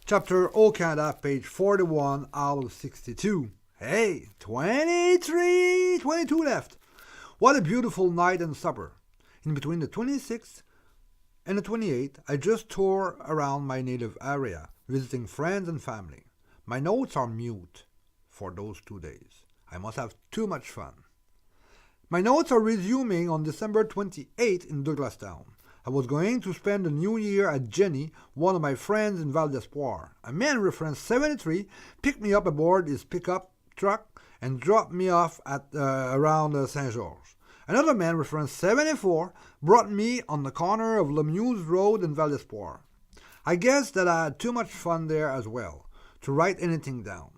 Chapter O Canada, page 41 out of 62. Hey, 22 left. What a beautiful night and supper. In between the 26th and the 28th, I just toured around my native area, visiting friends and family. My notes are mute for those 2 days. I must have too much fun. My notes are resuming on December 28th in Douglastown. I was going to spend the new year at Jenny, one of my friends in Val d'Espoir. A man reference 73 picked me up aboard his pickup truck and dropped me off at around Saint-Georges. Another man reference 74 brought me on the corner of Lemieux Road in Val d'Espoir. I guess that I had too much fun there as well to write anything down.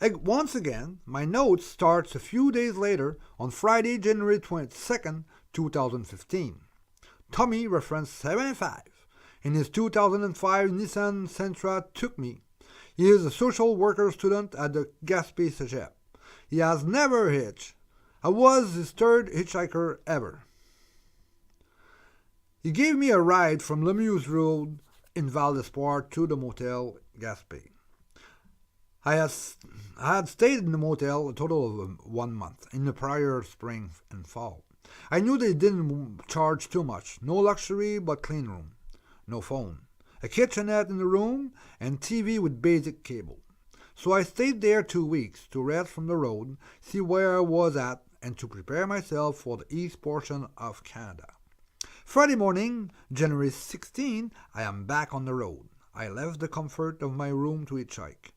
Once again, my notes starts a few days later on Friday, January 22nd, 2015. Tommy, reference 75, in his 2005 Nissan Sentra took me. He is a social worker student at the Gaspé Cégep. He has never hitched. I was his third hitchhiker ever. He gave me a ride from Lemieux Road in Val d'Espoir to the motel Gaspé. I had stayed in the motel a total of 1 month in the prior spring and fall. I knew they didn't charge too much. No luxury, but clean room. No phone. A kitchenette in the room, and TV with basic cable. So I stayed there 2 weeks to rest from the road, see where I was at, and to prepare myself for the east portion of Canada. Friday morning, January 16, I am back on the road. I left the comfort of my room to hitchhike.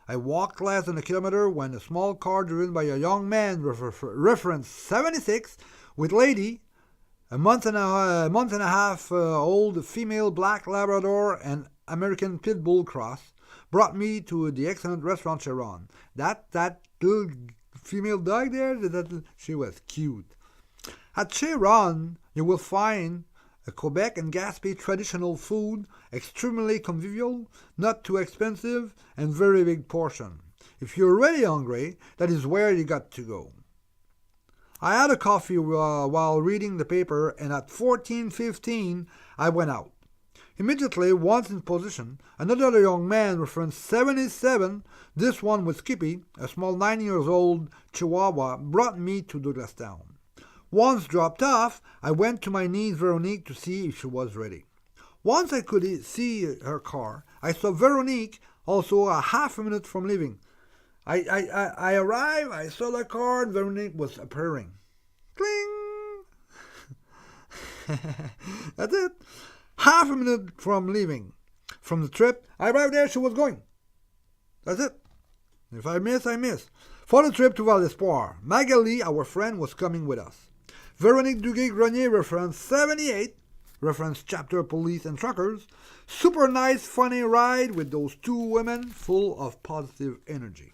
I walked less than a kilometer when a small car driven by a young man, reference 76, with lady, a month and a half old female black Labrador and American Pit Bull cross, brought me to the excellent restaurant Chiron. That little female dog there, she was cute. At Chiron, you will find a Quebec and Gaspé traditional food, extremely convivial, not too expensive, and very big portion. If you're really hungry, that is where you got to go. I had a coffee while reading the paper, and at 14:15 I went out. Immediately, once in position, another young man, reference 77, this one with Skippy, a small 9-year-old Chihuahua, brought me to Douglastown. Once dropped off, I went to my niece Veronique to see if she was ready. Once I could see her car, I saw Veronique also a half a minute from leaving. I arrived, I saw the car, and Veronique was appearing. Cling! That's it. Half a minute from leaving. From the trip, I arrived there, she was going. That's it. If I miss, I miss. For the trip to Val d'Espoir, Magali, our friend, was coming with us. Veronique Duguay-Grenier, reference 78, reference chapter Police and Truckers. Super nice, funny ride with those 2 women full of positive energy.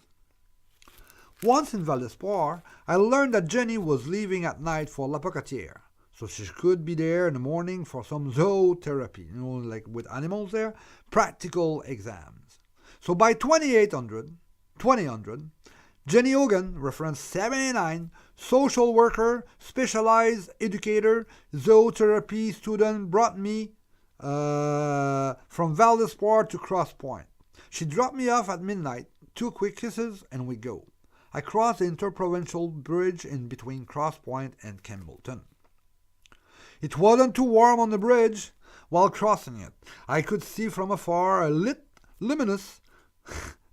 Once in Val d'Espoir, I learned that Jenny was leaving at night for La Pocatière, so she could be there in the morning for some zootherapy, like with animals there, practical exams. So by 2000, Jenny Hogan, reference 79, social worker, specialized educator, zootherapy student, brought me from Val d'Espoir to Cross Point. She dropped me off at midnight, 2 quick kisses, and we go. I crossed the interprovincial bridge in between Cross Point and Campbellton. It wasn't too warm on the bridge while crossing it. I could see from afar a luminous.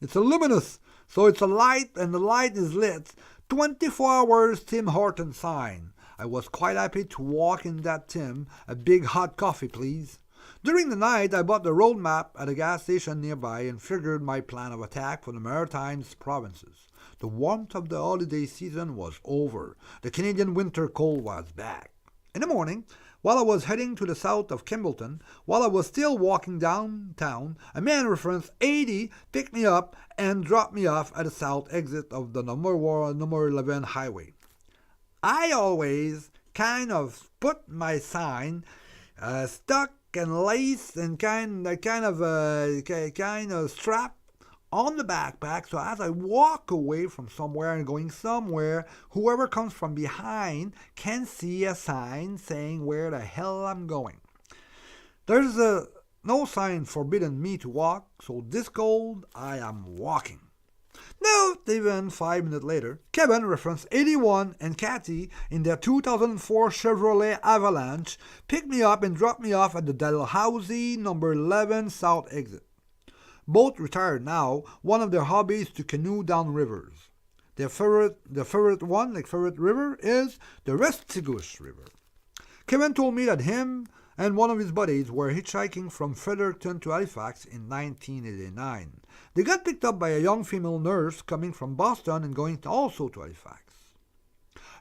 It's a luminous, so it's a light, and the light is lit. 24 hours Tim Horton sign. I was quite happy to walk in that Tim. A big hot coffee, please. During the night, I bought the road map at a gas station nearby and figured my plan of attack for the Maritimes provinces. The warmth of the holiday season was over. The Canadian winter cold was back. In the morning, while I was heading to the south of Campbellton, while I was still walking downtown, a man reference 80 picked me up and dropped me off at the south exit of the number 11 highway. I always kind of put my sign stuck and laced and kind of strapped on the backpack, so as I walk away from somewhere and going somewhere, whoever comes from behind can see a sign saying where the hell I'm going. There's a no sign forbidding me to walk, so this cold I am walking. Not even 5 minutes later, Kevin, reference 81, and Kathy, in their 2004 Chevrolet Avalanche, picked me up and dropped me off at the Dalhousie number 11 South exit. Both retired now. One of their hobbies to canoe down rivers. Their favorite river, is the Restigouche River. Kevin told me that him and one of his buddies were hitchhiking from Fredericton to Halifax in 1989. They got picked up by a young female nurse coming from Boston and going also to Halifax.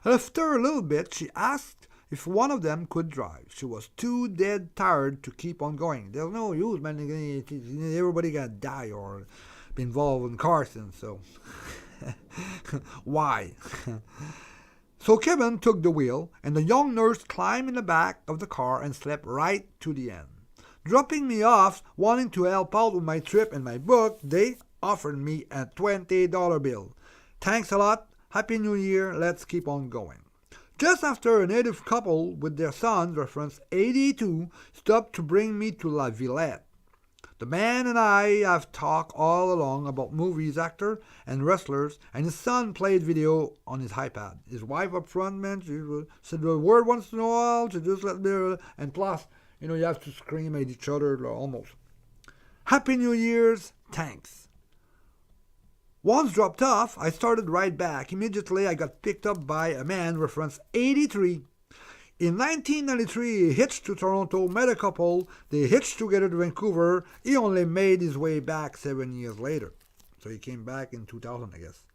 After a little bit, she asked if one of them could drive. She was too dead tired to keep on going. There's no use, man. Everybody gonna die or be involved in car accidents, so why? So Kevin took the wheel, and the young nurse climbed in the back of the car and slept right to the end. Dropping me off, wanting to help out with my trip and my book, they offered me a $20 bill. Thanks a lot. Happy New Year. Let's keep on going. Just after a native couple with their sons, reference 82, stopped to bring me to La Villette. The man and I have talked all along about movies, actors, and wrestlers, and his son played video on his iPad. His wife up front, man, she said the word once in a while, to just let me, and plus, you have to scream at each other almost. Happy New Year's, thanks. Once dropped off, I started right back. Immediately, I got picked up by a man, reference 83. In 1993, he hitched to Toronto, met a couple, they hitched together to Vancouver. He only made his way back 7 years later. So he came back in 2000, I guess.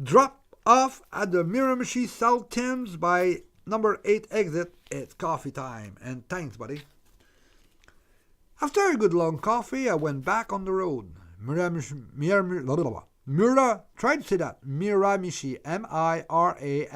Drop off at the Miramichi South Thames by number 8 exit. It's coffee time, and thanks, buddy. After a good long coffee, I went back on the road. Try to say that. Miramichi, Miramichi.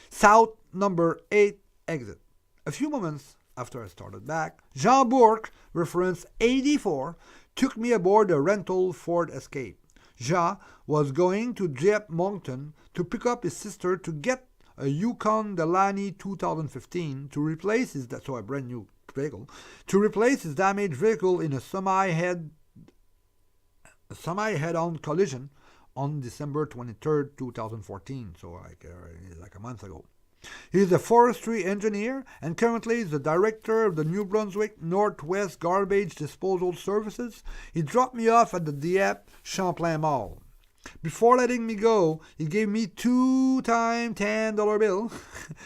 South number 8 exit. A few moments after I started back, Jean Bourque, reference 84, took me aboard a rental Ford Escape. Jean was going to Dieppe Moncton to pick up his sister to get a Yukon Delaney 2015 to replace his a brand new vehicle, to replace his damaged vehicle in a semi-head-on collision on December 23rd, 2014, so like a month ago. He's a forestry engineer and currently is the director of the New Brunswick Northwest Garbage Disposal Services. He dropped me off at the Dieppe Champlain Mall. Before letting me go, he gave me 2 times $10 bill,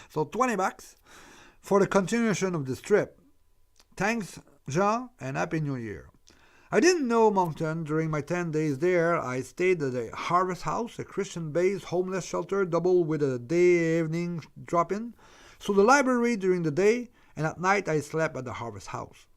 so $20, for the continuation of this trip. Thanks, Jean, and Happy New Year. I didn't know Moncton. During my 10 days there, I stayed at the Harvest House, a Christian-based homeless shelter, double with a day-evening drop-in. So the library during the day, and at night I slept at the Harvest House.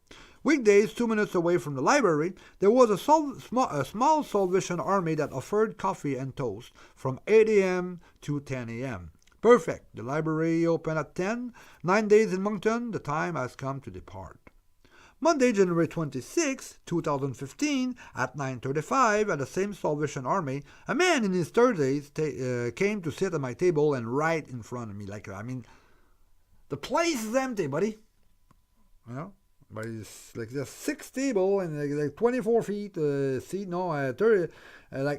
Weekdays, 2 minutes away from the library, there was a small Salvation Army that offered coffee and toast from 8 a.m. to 10 a.m. Perfect. The library opened at 10. 9 days in Moncton, the time has come to depart. Monday, January 26, 2015, at 9:35, at the same Salvation Army, a man in his 30s came to sit at my table and right in front of me. The place is empty, buddy. But it's like there's 6 tables and like 24 feet seat, 30,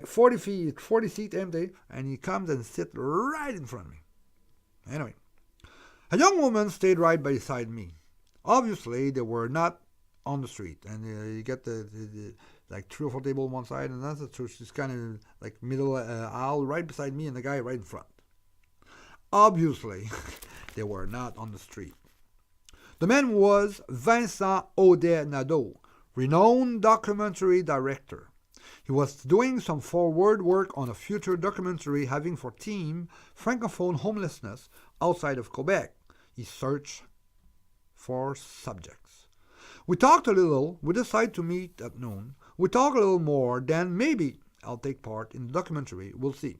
40 seat empty, and he comes and sits right in front of me. Anyway, a young woman stayed right beside me. Obviously, they were not on the street, and you get the 3 or 4 tables on one side, and that's so she's kind of like middle aisle right beside me, and the guy right in front. Obviously, they were not on the street. The man was Vincent Audet-Nadeau, renowned documentary director. He was doing some forward work on a future documentary having for theme Francophone homelessness outside of Quebec. He searched for subjects. We talked a little. We decided to meet at noon. We talked a little more, then maybe I'll take part in the documentary. We'll see.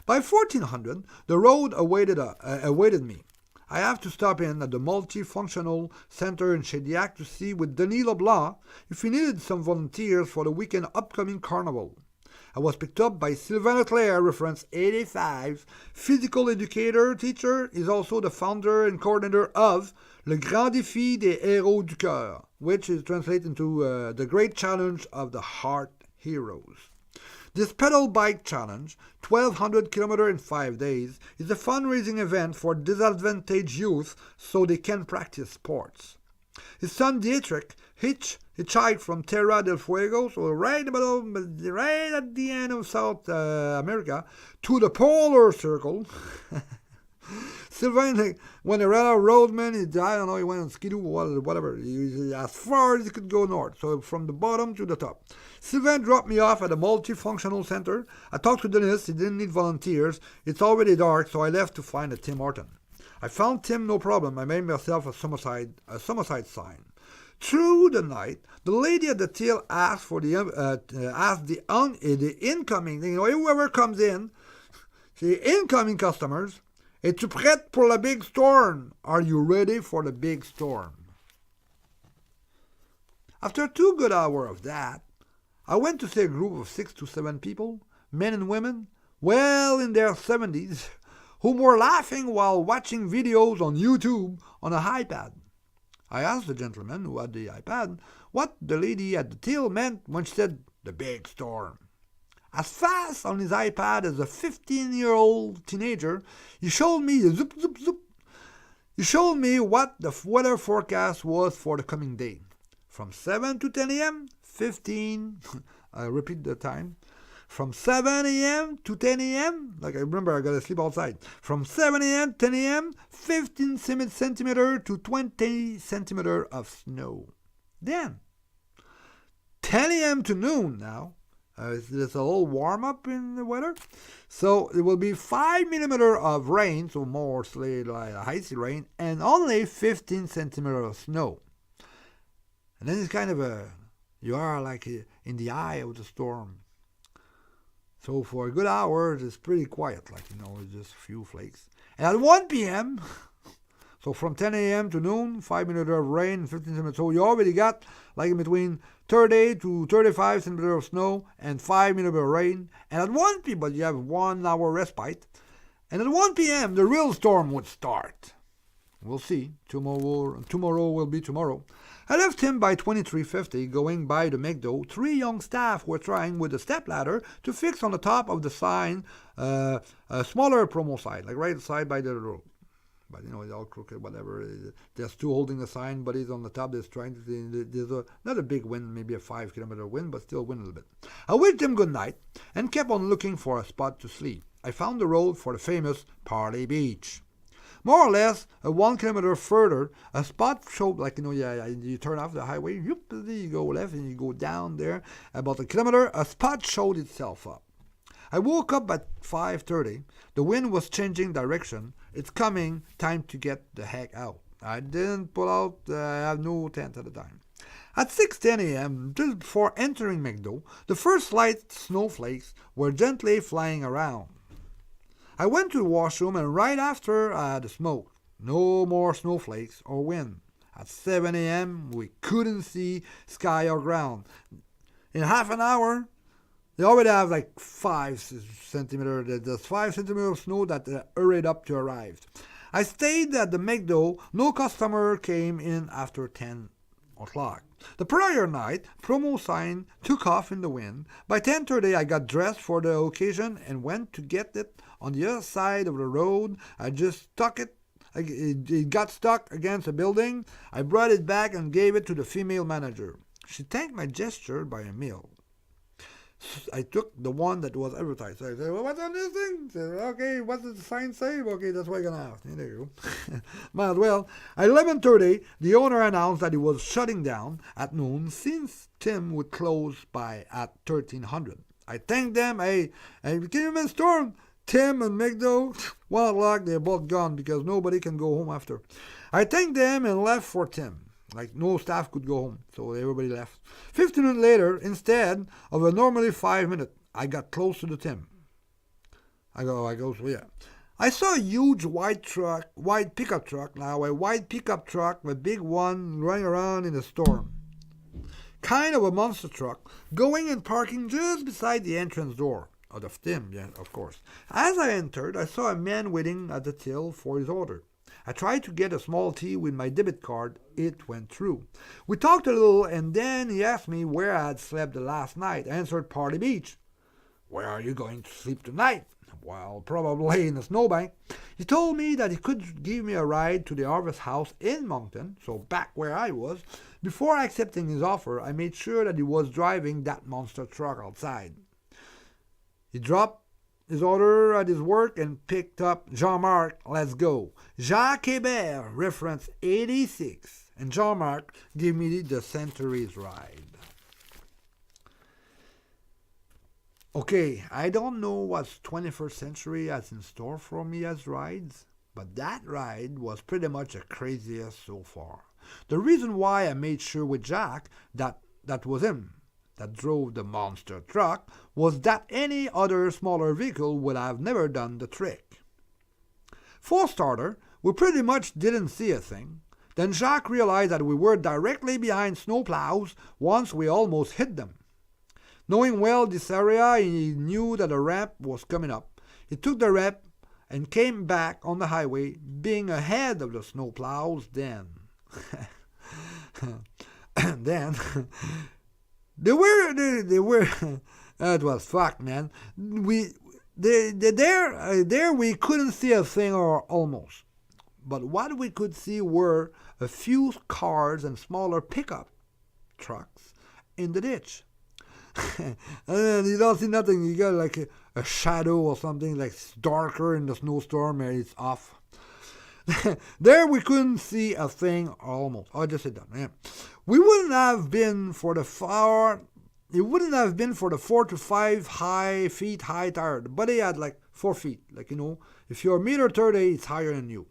By 1400, the road awaited me. I have to stop in at the multifunctional center in Shediac to see with Denis Leblanc if he needed some volunteers for the weekend upcoming carnival. I was picked up by Sylvain Leclerc, reference 85, physical educator, teacher. He's also the founder and coordinator of Le Grand Défi des Héros du Cœur, which is translated into the Great Challenge of the Heart Heroes. This pedal bike challenge, 1,200 kilometers in 5 days, is a fundraising event for disadvantaged youth so they can practice sports. His son Dietrich hitchhiked from Terra del Fuego, so right at the end of South America, to the Polar Circle. Sylvain went around a roadman, he went on skidoo or whatever, as far as he could go north, so from the bottom to the top. Sylvain dropped me off at a multifunctional center. I talked to Dennis, he didn't need volunteers. It's already dark, so I left to find a Tim Horton. I found Tim, no problem. I made myself a Summerside sign. Through the night, the lady at the till asked for the incoming, whoever comes in, the incoming customers, es-tu prête pour la big storm? Are you ready for the big storm? After 2 good hours of that, I went to see a group of 6 to 7 people, men and women, well in their 70s, whom were laughing while watching videos on YouTube on a iPad. I asked the gentleman who had the iPad what the lady at the till meant when she said, the big storm. As fast on his iPad as a 15-year-old teenager, he showed me He showed me what the weather forecast was for the coming day. From 7 to 10 a.m., 15, I repeat the time, from 7 a.m. to 10 a.m., like I remember I got to sleep outside, from 7 a.m. 10 a.m., 15 centimeter to 20 centimeter of snow. Then, 10 a.m. to noon now, it's a little warm up in the weather, so it will be 5 millimeter of rain, so mostly like icy rain, and only 15 centimeter of snow. And then it's kind of you are like in the eye of the storm. So for a good hour, it's pretty quiet, it's just a few flakes. And at 1 p.m., so from 10 a.m. to noon, 5 millimeter of rain, 15 centimeters. So you already got like in between 30 to 35 centimeters of snow and 5 millimeters of rain. And at 1 p.m., but you have 1 hour respite. And at 1 p.m., the real storm would start. We'll see. Tomorrow will be tomorrow. I left him by 23:50, going by the McDo. 3 young staff were trying with a stepladder to fix on the top of the sign a smaller promo sign, like right side by the road. But it's all crooked, whatever. There's 2 holding the sign, but he's on the top. There's not a big wind, maybe a 5 kilometer wind, but still wind a little bit. I wished him good night and kept on looking for a spot to sleep. I found the road for the famous Parley Beach. More or less, 1 kilometer further, a spot showed, you turn off the highway, you go left and you go down there. About a kilometer, a spot showed itself up. I woke up at 5:30. The wind was changing direction. It's coming. Time to get the heck out. I didn't pull out. I have no tent at the time. At 6:10 a.m., just before entering McDo, the first light snowflakes were gently flying around. I went to the washroom, and right after I had a smoke. No more snowflakes or wind. At 7 a.m., we couldn't see sky or ground. In half an hour, they already have 5 centimeters. There's 5 centimeters of snow that hurried up to arrive. I stayed at the McDo. No customer came in after 10 o'clock. The prior night, promo sign took off in the wind. By 10:30, I got dressed for the occasion and went to get it on the other side of the road. I just stuck it. It got stuck against a building. I brought it back and gave it to the female manager. She thanked my gesture by a meal. I took the one that was advertised. So I said, well, what's on this thing? I said, okay, what does the sign say? Okay, that's what you're going to have. There you go. Might as well. At 11:30, the owner announced that he was shutting down at noon since Tim would close by at 1300. I thanked them. Hey, can you imagine storm? Tim and McDo, 1 o'clock, they're both gone because nobody can go home after. I thanked them and left for Tim. No staff could go home, so everybody left. 15 minutes later, instead of a normally 5 minutes, I got close to the Tim. I go, so yeah. I saw a huge white pickup truck, a big one running around in a storm. kind of a monster truck, going and parking just beside the entrance door. Out of Tim, yeah, of course. As I entered, I saw a man waiting at the till for his order. I tried to get a small tea with my debit card. It went through. We talked a little, and then he asked me where I had slept the last night. I answered Party Beach. Where are you going to sleep tonight? Well, probably in a snowbank. He told me that he could give me a ride to the Harvest House in Moncton, so back where I was. Before accepting his offer, I made sure that he was driving that monster truck outside. He dropped his order at his work and picked up Jean-Marc. Let's go. Jacques Hébert, reference 86. And Jean-Marc gave me the Centuries ride. Okay, I don't know what 21st century has in store for me as rides, but that ride was pretty much the craziest so far. The reason why I made sure with Jack that was him that drove the monster truck was that any other smaller vehicle would have never done the trick. For starter, we pretty much didn't see a thing. Then Jacques realized that we were directly behind snowplows once we almost hit them. Knowing well this area, he knew that a ramp was coming up. He took the ramp and came back on the highway, being ahead of the snowplows then. Then They were. It was fucked, man. There we couldn't see a thing or almost, but what we could see were a few cars and smaller pickup trucks in the ditch. And then you don't see nothing. You got like a shadow or something like darker in the snowstorm, and it's off. There we couldn't see a thing almost. I just said that. Yeah. It wouldn't have been for the 4 to 5 feet high tire. The body had like 4 feet. Like, if you're 1.30 meters, it's higher than you.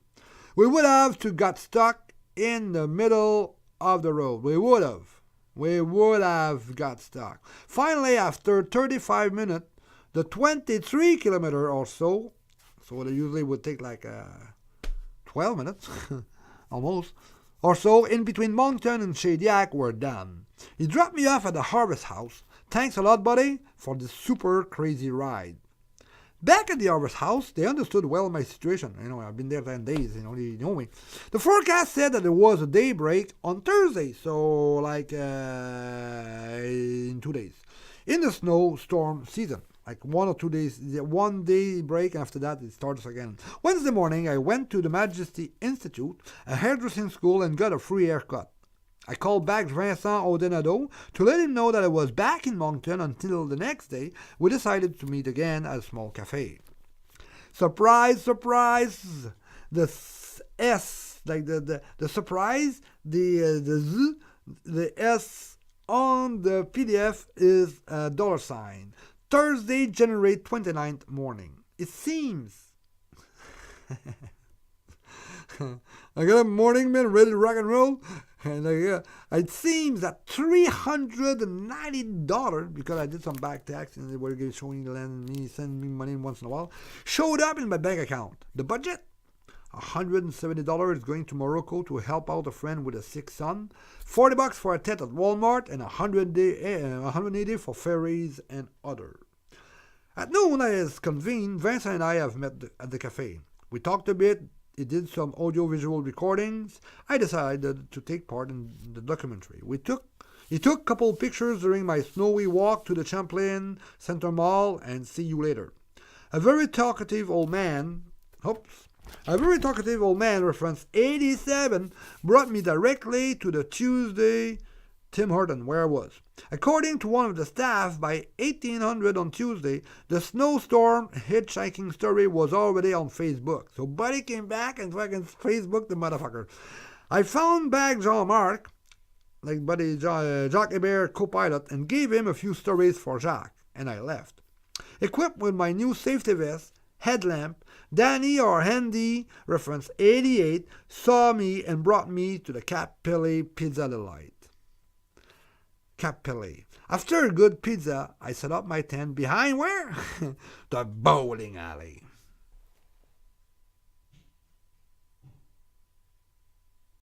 We would have to got stuck in the middle of the road. We would have got stuck. Finally, after 35 minutes, the 23 kilometer or so they usually would take like 12 minutes, almost, or so, in between Moncton and Shediac were done. He dropped me off at the Harvest House. Thanks a lot, buddy, for this super crazy ride. Back at the Harvest House, they understood well my situation. I've been there 10 days, they know me. The forecast said that there was a daybreak on Thursday, so like in 2 days, in the snowstorm season. Like 1 or 2 days, 1 day break, after that it starts again. Wednesday morning, I went to the Majesty Institute, a hairdressing school, and got a free haircut. I called back Vincent Audenado to let him know that I was back in Moncton until the next day. We decided to meet again at a small cafe. Surprise, surprise! The S, like the surprise, the Z, the S on the PDF is a $sign. Thursday, January 29th morning. It seems. I got a morning man ready to rock and roll. And it seems that $390, because I did some back tax and they were showing the land and me sending me money once in a while, showed up in my bank account. The budget? $170 is going to Morocco to help out a friend with a sick son, $40 for a tete at Walmart, and $180 for ferries and other. At noon, as convened, Vincent and I have met at the cafe. We talked a bit. He did some audio-visual recordings. I decided to take part in the documentary. He took a couple pictures during my snowy walk to the Champlain Center Mall, and see you later. A very talkative old man, reference 87, brought me directly to the Tuesday Tim Horton, where I was. According to one of the staff, by 1800 on Tuesday, the snowstorm hitchhiking story was already on Facebook. So Buddy came back and fucking Facebooked the motherfucker. I found back Jean-Marc, like Buddy Jacques Hébert co-pilot, and gave him a few stories for Jacques, and I left. Equipped with my new safety vest, headlamp, Danny or Handy, reference 88, saw me and brought me to the Cap Pelé Pizza Delight. Cap Pelé. After a good pizza, I set up my tent behind where? The bowling alley.